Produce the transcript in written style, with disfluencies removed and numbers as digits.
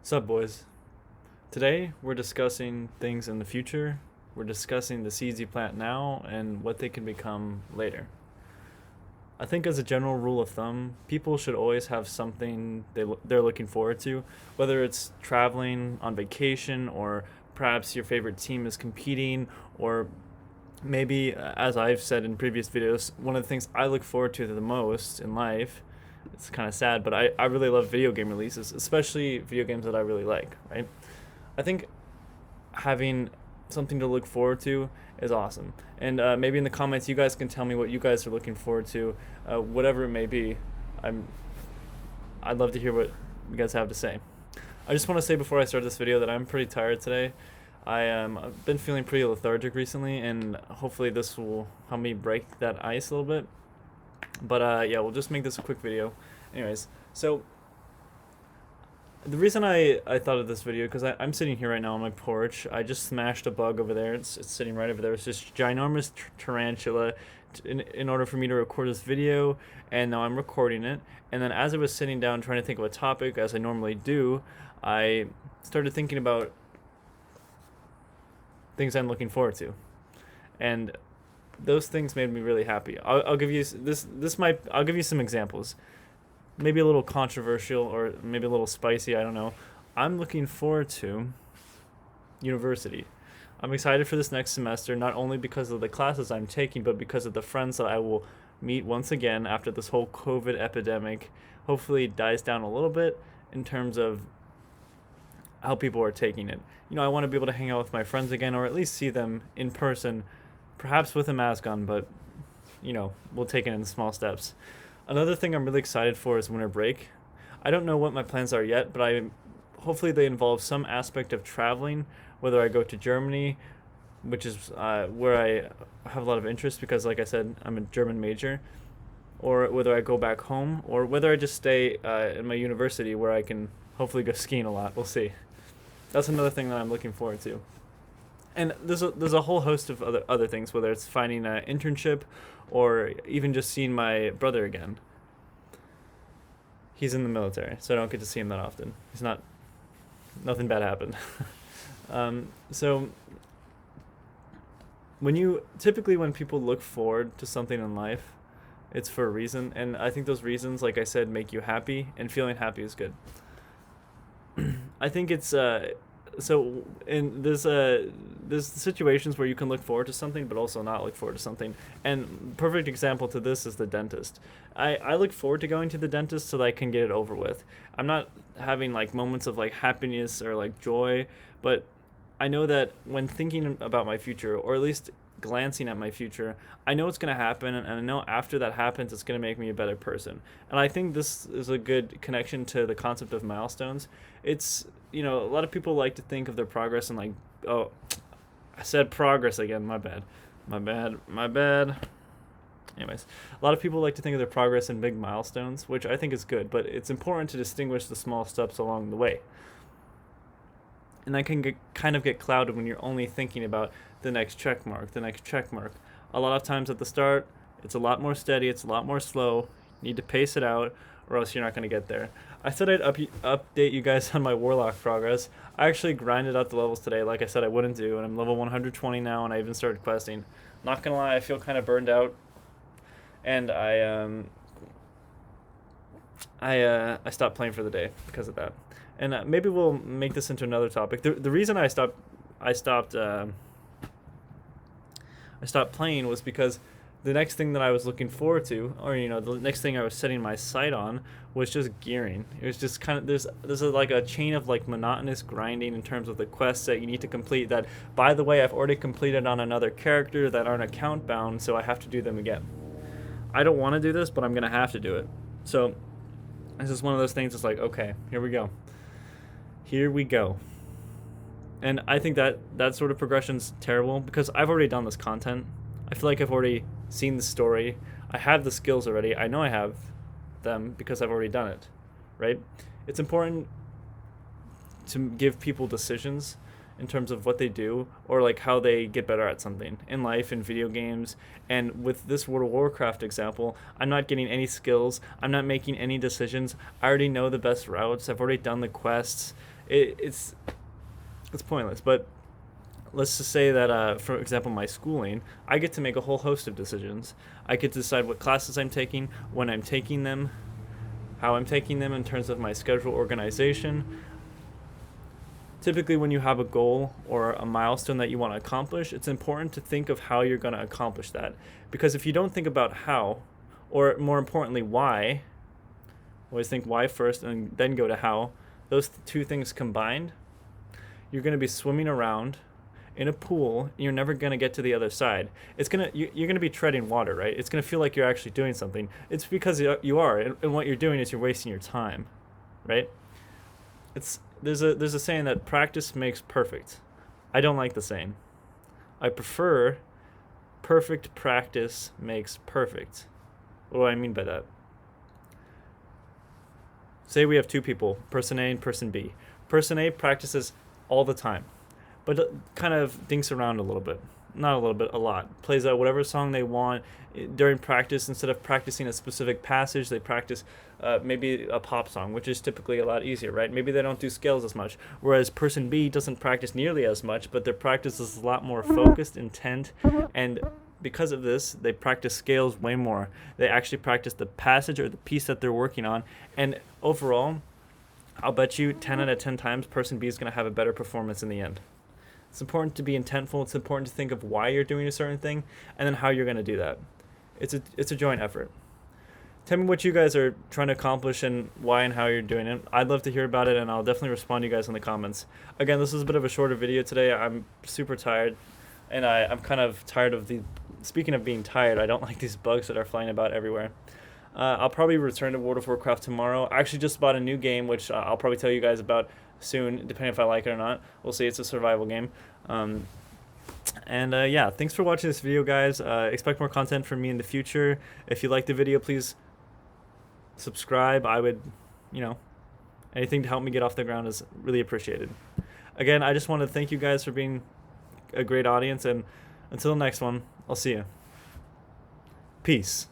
Sup, boys? Today we're discussing things in the future. We're discussing the seeds you plant now and what they can become later. I think, as a general rule of thumb, people should always have something they're looking forward to, whether it's traveling on vacation, or perhaps your favorite team is competing, or maybe, as I've said in previous videos, one of the things I look forward to the most in life. It's kind of sad, but I really love video game releases, especially video games that I really like, right? I think having something to look forward to is awesome. And maybe in the comments, you guys can tell me what you guys are looking forward to, whatever it may be. I'm I'd love to hear what you guys have to say. I just want to say before I start this video that I'm pretty tired today. I've been feeling pretty lethargic recently, and hopefully this will help me break that ice a little bit. But yeah, we'll just make this a quick video. Anyways, so the reason I thought of this video, because I'm sitting here right now on my porch. I just smashed a bug over there. It's sitting right over there. It's this ginormous tarantula in order for me to record this video, and now I'm recording it. And then as I was sitting down trying to think of a topic, as I normally do, I started thinking about things I'm looking forward to. And those things made me really happy. I'll give you I'll give you some examples. Maybe a little controversial, or maybe a little spicy, I don't know. I'm looking forward to university. I'm excited for this next semester, not only because of the classes I'm taking, but because of the friends that I will meet once again after this whole COVID epidemic hopefully dies down a little bit in terms of how people are taking it. I want to be able to hang out with my friends again, or at least see them in person, perhaps with a mask on, but we'll take it in small steps. Another thing I'm really excited for is winter break. I don't know what my plans are yet, but hopefully they involve some aspect of traveling, whether I go to Germany, which is where I have a lot of interest because, like I said, I'm a German major, or whether I go back home, or whether I just stay in my university where I can hopefully go skiing a lot. We'll see. That's another thing that I'm looking forward to. And there's a whole host of other things, whether it's finding an internship or even just seeing my brother again. He's in the military, so I don't get to see him that often. Nothing bad happened. So when people look forward to something in life, it's for a reason, and I think those reasons, like I said, make you happy, and feeling happy is good. I think it's so in there's situations where you can look forward to something but also not look forward to something, and perfect example to this is the dentist. I look forward to going to the dentist so that I can get it over with. I'm not having like moments of like happiness or like joy, but I know that when thinking about my future, or at least glancing at my future, I know it's going to happen, and I know after that happens it's going to make me a better person. And I think this is a good connection to the concept of milestones. It's a lot of people like to think of their progress and like, oh, I said progress again, my bad. Anyways, a lot of people like to think of their progress in big milestones, which I think is good, but it's important to distinguish the small steps along the way. And that can kind of get clouded when you're only thinking about the next check mark. A lot of times at the start, it's a lot more steady, it's a lot more slow. You need to pace it out, or else you're not going to get there. I said I'd update you guys on my Warlock progress. I actually grinded out the levels today, like I said I wouldn't do, and I'm level 120 now, and I even started questing. Not going to lie, I feel kind of burned out, and I stopped playing for the day because of that. And maybe we'll make this into another topic. The reason I stopped playing was because the next thing that I was looking forward to, or the next thing I was setting my sight on, was just gearing. It was just kind of there's like a chain of like monotonous grinding in terms of the quests that you need to complete. That, by the way, I've already completed on another character that aren't account bound, so I have to do them again. I don't want to do this, but I'm gonna have to do it. So this is one of those things. It's like, okay, here we go. And I think that sort of progression's terrible because I've already done this content. I feel like I've already seen the story. I have the skills already. I know I have them because I've already done it, right? It's important to give people decisions in terms of what they do, or like how they get better at something in life, in video games. And with this World of Warcraft example, I'm not getting any skills. I'm not making any decisions. I already know the best routes. I've already done the quests. It's pointless. But let's just say that, for example, my schooling, I get to make a whole host of decisions. I get to decide what classes I'm taking, when I'm taking them, how I'm taking them in terms of my schedule organization. Typically, when you have a goal or a milestone that you want to accomplish, it's important to think of how you're going to accomplish that. Because if you don't think about how, or more importantly, why, always think why first and then go to how, those two things combined, you're going to be swimming around in a pool and you're never going to get to the other side. You're going to be treading water, right? It's going to feel like you're actually doing something. It's because you are, and what you're doing is you're wasting your time, right? There's a saying that practice makes perfect. I don't like the saying. I prefer perfect practice makes perfect. What do I mean by that? Say we have two people, person A and person B. Person A practices all the time, but kind of dinks around a little bit. Not a little bit, a lot. Plays out whatever song they want. During practice, instead of practicing a specific passage, they practice maybe a pop song, which is typically a lot easier, right? Maybe they don't do scales as much. Whereas person B doesn't practice nearly as much, but their practice is a lot more focused, intent, and because of this, they practice scales way more. They actually practice the passage or the piece that they're working on, and overall, I'll bet you 10 out of 10 times person B is going to have a better performance in the end. It's important to be intentful. It's important to think of why you're doing a certain thing and then how you're going to do that. It's a joint effort. Tell me what you guys are trying to accomplish and why and how you're doing it. I'd love to hear about it, and I'll definitely respond to you guys in the comments. Again, this is a bit of a shorter video today. I'm super tired, and I'm kind of tired of the... Speaking of being tired, I don't like these bugs that are flying about everywhere. I'll probably return to World of Warcraft tomorrow. I actually just bought a new game, which I'll probably tell you guys about soon, depending if I like it or not. We'll see. It's a survival game. Yeah, thanks for watching this video, guys. Expect more content from me in the future. If you like the video, please subscribe. I would, anything to help me get off the ground is really appreciated. Again, I just want to thank you guys for being a great audience, and until the next one, I'll see you. Peace.